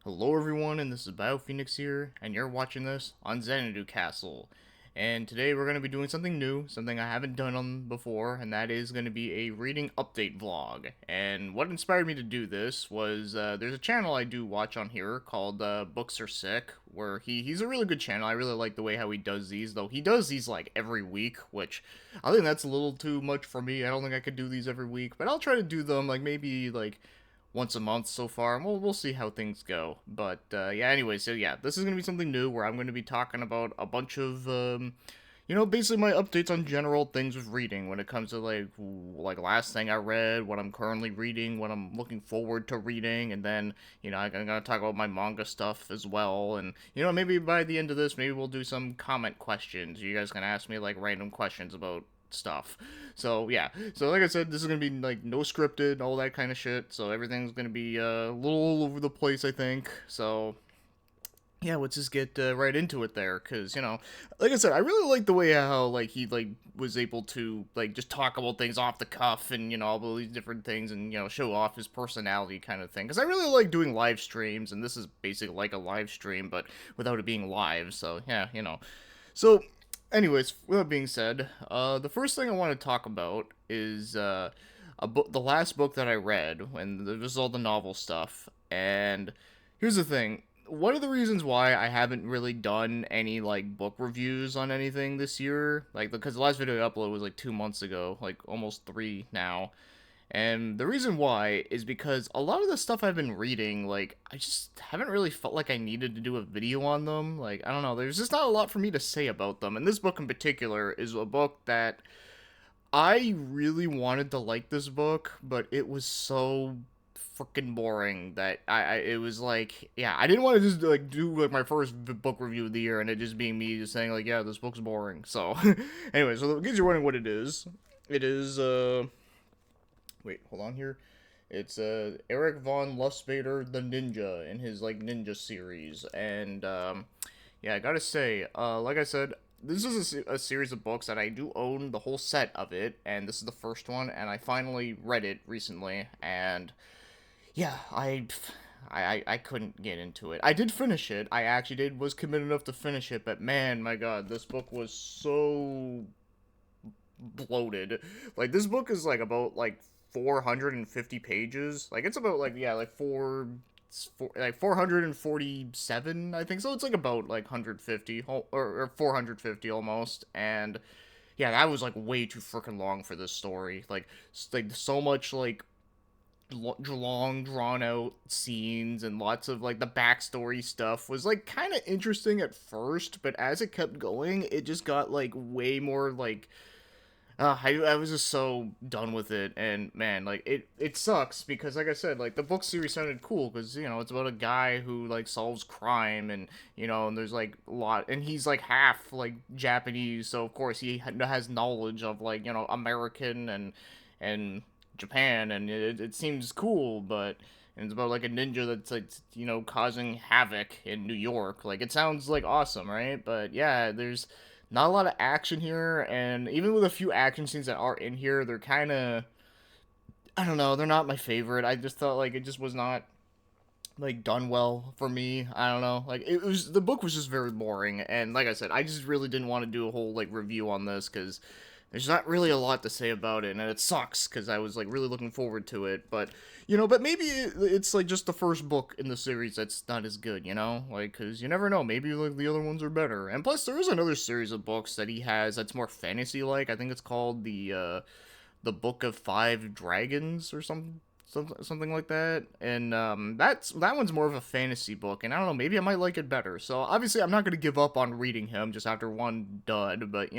Hello everyone, and this is BioPhoenix here, and you're watching this on Xanadu Castle. And today we're going to be doing something new, something I haven't done on before, and that is going to be a reading update vlog. And what inspired me to do this was, there's a channel I do watch on here called Books Are Sick, where he's a really good channel. I really like the way how he does these, though he does these like every week, which I think that's a little too much for me. I don't think I could do these every week, but I'll try to do them like maybe like once a month so far, and we'll see how things go. But yeah, anyway, so yeah, this is gonna be something new where I'm gonna be talking about a bunch of basically my updates on general things with reading when it comes to like last thing I read, what I'm currently reading, what I'm looking forward to reading, and then I'm gonna talk about my manga stuff as well. And maybe by the end of this, maybe we'll do some comment questions. You guys can ask me like random questions about stuff. So yeah, so like I said, this is gonna be like no scripted, all that kind of shit. So everything's gonna be a little all over the place, I think. So yeah, let's just get right into it there, because like I said, I really like the way how like he like was able to like just talk about things off the cuff, and all these different things, and show off his personality kind of thing. Because I really like doing live streams, and this is basically like a live stream, but without it being live. So yeah, so, anyways, with that being said, the first thing I want to talk about is the last book that I read, when this was all the novel stuff. And here's the thing: one of the reasons why I haven't really done any like book reviews on anything this year, like because the last video I uploaded was like 2 months ago, like almost three now. And the reason why is because a lot of the stuff I've been reading, like, I just haven't really felt like I needed to do a video on them. Like, I don't know, there's just not a lot for me to say about them. And this book in particular is a book that I really wanted to like this book, but it was so freaking boring that it was like, yeah, I didn't want to just like do like my first book review of the year and it just being me just saying like, yeah, this book's boring. So anyway, so in case you're wondering what it is wait, hold on here. It's Eric von Lustbader the Ninja in his like ninja series. And yeah, I gotta say, like I said, this is a series of books that I do own the whole set of it, and this is the first one, and I finally read it recently. And yeah, I couldn't get into it. I did finish it. I actually did was committed enough to finish it, but man, my god, this book was so bloated. Like this book is like about like 450 pages. Like it's about like yeah, like like 447, I think. So it's like about like 150 or 450 almost. And yeah, that was like way too freaking long for this story. Like so much like long drawn out scenes, and lots of like the backstory stuff was like kind of interesting at first, but as it kept going it just got like way more like I was just so done with it. And man, like it sucks because like I said, like the book series sounded cool because it's about a guy who like solves crime, and and there's like a lot, and he's like half like Japanese, so of course he has knowledge of like American and Japan, and it seems cool. But and it's about like a ninja that's like causing havoc in New York. Like it sounds like awesome, right? But yeah, there's not a lot of action here, and even with a few action scenes that are in here, they're kind of, I don't know, they're not my favorite. I just thought like it just was not like done well for me. I don't know, like it was, the book was just very boring, and like I said, I just really didn't want to do a whole like review on this because there's not really a lot to say about it, and it sucks because I was like really looking forward to it. But but maybe it's like just the first book in the series that's not as good, like because you never know, maybe like the other ones are better. And plus, there is another series of books that he has that's more fantasy like. I think it's called the Book of Five Dragons or something like that. And that one's more of a fantasy book, and I don't know, maybe I might like it better. So obviously I'm not going to give up on reading him just after one dud, but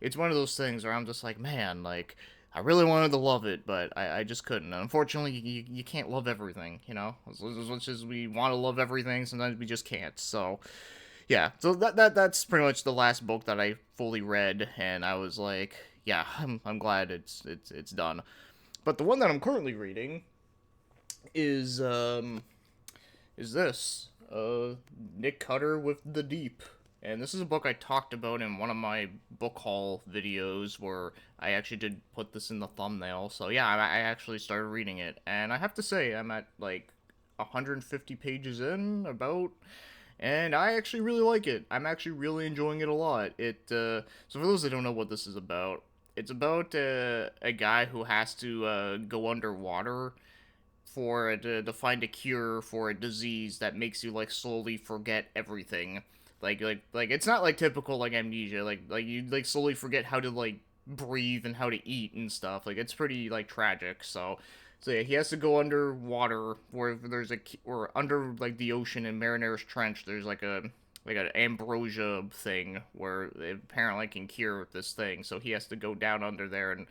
it's one of those things where I'm just like, man, like I really wanted to love it, but I just couldn't. Unfortunately, you can't love everything, as much as we want to love everything, sometimes we just can't. So yeah, so that's pretty much the last book that I fully read, and I was like, yeah, I'm glad it's done. But the one that I'm currently reading is this Nick Cutter with The Deep. And this is a book I talked about in one of my book haul videos where I actually did put this in the thumbnail. So yeah, I actually started reading it. And I have to say, I'm at like 150 pages in, about. And I actually really like it. I'm actually really enjoying it a lot. So for those that don't know what this is about, it's about a guy who has to go underwater to find a cure for a disease that makes you like slowly forget everything. Like it's not like typical like amnesia. Like you like slowly forget how to like breathe and how to eat and stuff. Like it's pretty like tragic. So yeah, he has to go underwater where there's or under like the ocean in Mariner's Trench. There's like an ambrosia thing where it apparently can cure this thing. So he has to go down under there and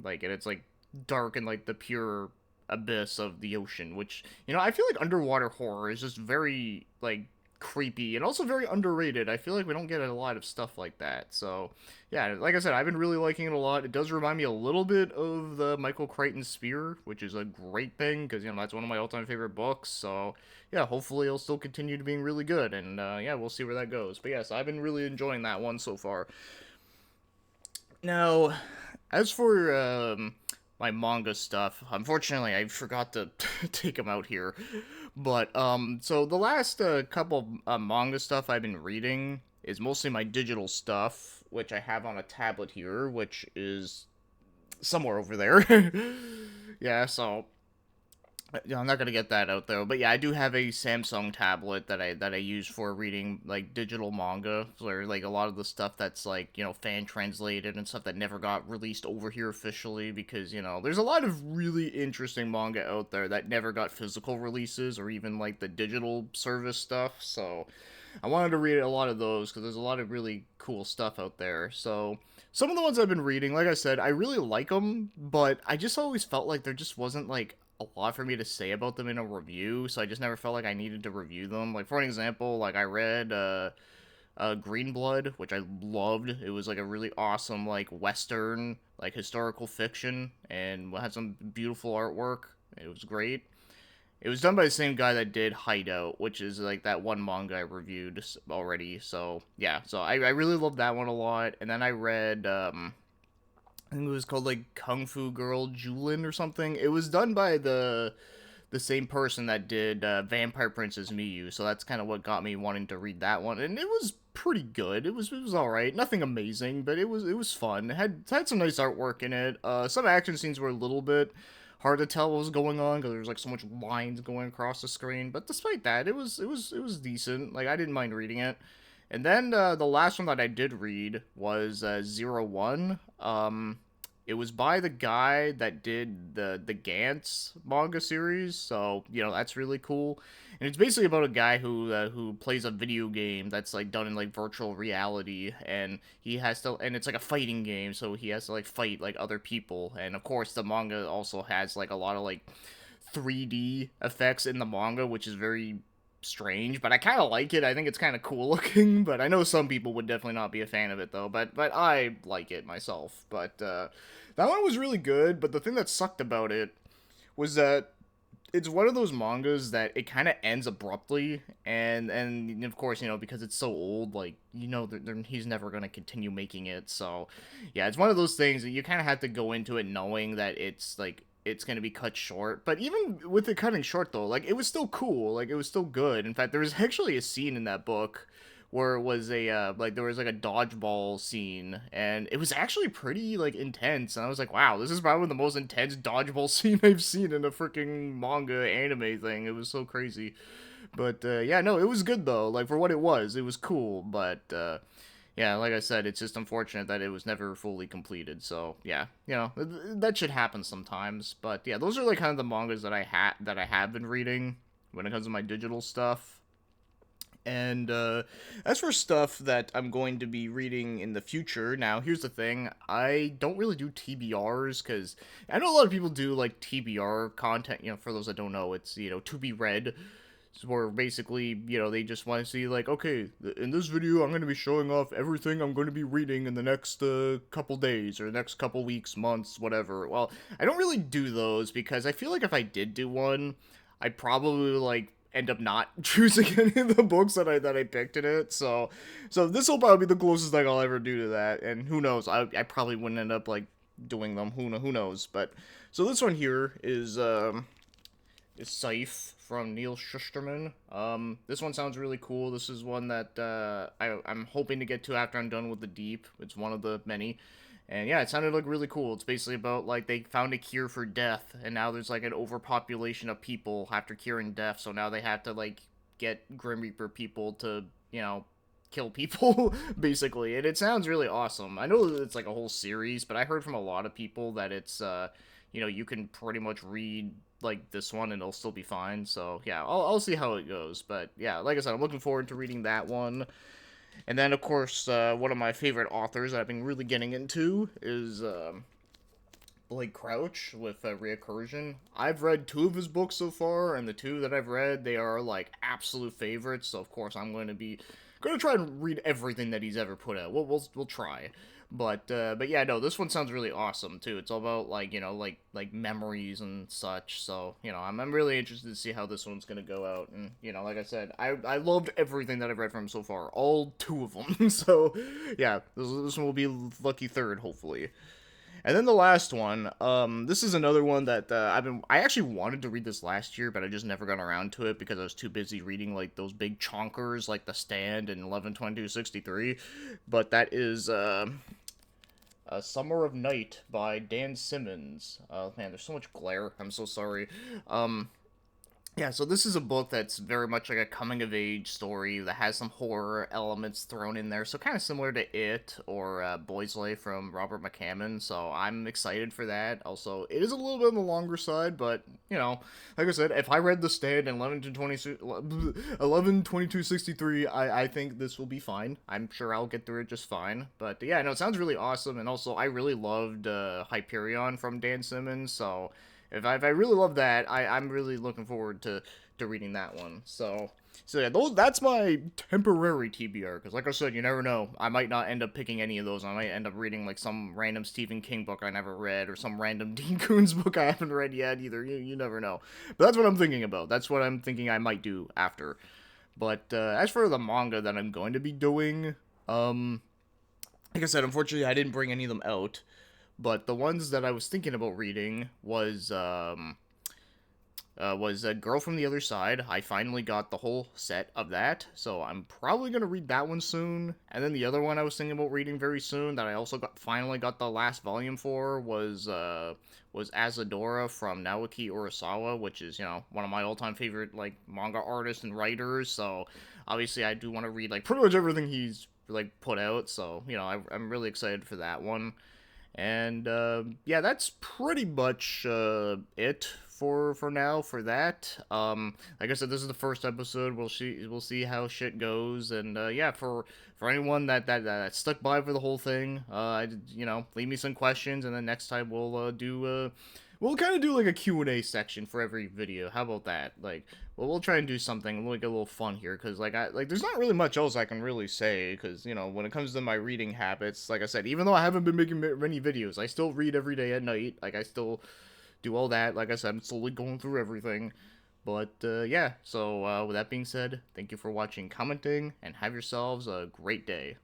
like and it's like dark and like the pure abyss of the ocean, which I feel like underwater horror is just very like creepy and also very underrated. I feel like we don't get a lot of stuff like that. So yeah, like I said, I've been really liking it a lot. It does remind me a little bit of the Michael Crichton Spear, which is a great thing because that's one of my all-time favorite books. So yeah, hopefully it'll still continue to being really good, and yeah, we'll see where that goes. But yes, I've been really enjoying that one so far. Now, as for my manga stuff, unfortunately, I forgot to take them out here. But so the last couple manga stuff I've been reading is mostly my digital stuff, which I have on a tablet here, which is somewhere over there. Yeah, so yeah, I'm not gonna get that out though, but yeah, I do have a Samsung tablet that I use for reading like digital manga, where like a lot of the stuff that's like fan translated and stuff that never got released over here officially because there's a lot of really interesting manga out there that never got physical releases or even like the digital service stuff. So I wanted to read a lot of those because there's a lot of really cool stuff out there. So some of the ones I've been reading, like I said, I really like them, but I just always felt like there just wasn't like a lot for me to say about them in a review, so I just never felt like I needed to review them. Like for an example, like I read Green Blood, which I loved. It was like a really awesome like western like historical fiction and had some beautiful artwork. It was great. It was done by the same guy that did Hideout, which is like that one manga I reviewed already. So yeah, so I really loved that one a lot. And then I read I think it was called like Kung Fu Girl Julin or something. It was done by the same person that did Vampire Princess Miyu, so that's kind of what got me wanting to read that one. And it was pretty good. It was all right. Nothing amazing, but it was fun. It had some nice artwork in it. Some action scenes were a little bit hard to tell what was going on because there was like so much lines going across the screen. But despite that, it was decent. Like I didn't mind reading it. And then the last one that I did read was Zero One. It was by the guy that did the Gantz manga series, so that's really cool. And it's basically about a guy who plays a video game that's like done in like virtual reality, and it's like a fighting game, so he has to like fight like other people. And of course, the manga also has like a lot of like 3D effects in the manga, which is very strange, but I kind of like it. I think it's kind of cool looking, but I know some people would definitely not be a fan of it though. But I like it myself. But that one was really good. But the thing that sucked about it was that it's one of those mangas that it kind of ends abruptly, and of course because it's so old, like he's never gonna continue making it. So yeah, it's one of those things that you kind of have to go into it knowing that it's gonna be cut short. But even with it cutting short though, like it was still cool, like it was still good. In fact, there was actually a scene in that book where it was like there was like a dodgeball scene, and it was actually pretty like intense. And I was like, wow, this is probably the most intense dodgeball scene I've seen in a freaking manga anime thing. It was so crazy. But yeah, no, it was good though. Like for what it was cool. But yeah, like I said, it's just unfortunate that it was never fully completed. So yeah, that should happen sometimes. But yeah, those are like kind of the mangas that I have been reading when it comes to my digital stuff. And as for stuff that I'm going to be reading in the future, now here's the thing: I don't really do TBRs because I know a lot of people do like TBR content. For those that don't know, it's to be read, where basically they just want to see like, okay, in this video I'm going to be showing off everything I'm going to be reading in the next couple days or the next couple weeks, months, whatever. Well, I don't really do those because I feel like if I did do one, I'd probably like end up not choosing any of the books that I picked in it. So this will probably be the closest thing I'll ever do to that. And who knows? I probably wouldn't end up like doing them. Who knows? But so this one here is Scythe from Neil Shusterman. This one sounds really cool. This is one that I'm hoping to get to after I'm done with the Deep. It's one of the many. And yeah, it sounded like really cool. It's basically about like they found a cure for death, and now there's like an overpopulation of people after curing death. So now they have to like get Grim Reaper people to kill people basically. And it sounds really awesome. I know that it's like a whole series, but I heard from a lot of people that it's you can pretty much read like this one and it'll still be fine. So yeah, I'll see how it goes. But yeah, like I said, I'm looking forward to reading that one. And then, of course, one of my favorite authors that I've been really getting into is Blake Crouch with Reoccursion. I've read 2 of his books so far, and the 2 that I've read, they are like absolute favorites. So of course, I'm going to try and read everything that he's ever put out. We'll try. But yeah, no, this one sounds really awesome too. It's all about like like memories and such. So I'm really interested to see how this one's gonna go out. And like I said, I loved everything that I've read from him so far, all 2 of them. So yeah, this one will be lucky third, hopefully. And then the last one, this is another one that I actually wanted to read this last year, but I just never got around to it because I was too busy reading like those big chonkers like The Stand and 11/22/63. But that is Summer of Night by Dan Simmons. Man, there's so much glare. I'm so sorry. Yeah, so this is a book that's very much like a coming of age story that has some horror elements thrown in there. So kind of similar to It or Boy's Life from Robert McCammon. So I'm excited for that. Also, it is a little bit on the longer side, but like I said, if I read The Stand in 11/22/63, I think this will be fine. I'm sure I'll get through it just fine. But yeah, no, it sounds really awesome. And also, I really loved Hyperion from Dan Simmons. So if I really love that, I'm really looking forward to reading that one. So yeah, that's my temporary TBR. Because like I said, you never know. I might not end up picking any of those. I might end up reading like some random Stephen King book I never read, or some random Dean Koontz book I haven't read yet either. You never know. But that's what I'm thinking about. That's what I'm thinking I might do after. But as for the manga that I'm going to be doing, like I said, unfortunately I didn't bring any of them out. But the ones that I was thinking about reading was A Girl from the Other Side. I finally got the whole set of that, so I'm probably gonna read that one soon. And then the other one I was thinking about reading very soon that I also finally got the last volume for was Asadora from Naoki Urasawa, which is one of my all-time favorite like manga artists and writers. So obviously I do want to read like pretty much everything he's like put out. So I'm really excited for that one. And yeah, that's pretty much it for now for that. Like I said, this is the first episode. We'll see how shit goes. And yeah, for anyone that stuck by for the whole thing, leave me some questions, and then next time we'll kind of do like a Q&A section for every video. How about that? Like, well, we'll try and do something like a little fun here, because there's not really much else I can really say, because when it comes to my reading habits, like I said, even though I haven't been making many videos, I still read every day at night. Like, I still do all that. Like I said, I'm slowly going through everything. But yeah, so with that being said, thank you for watching, commenting, and have yourselves a great day.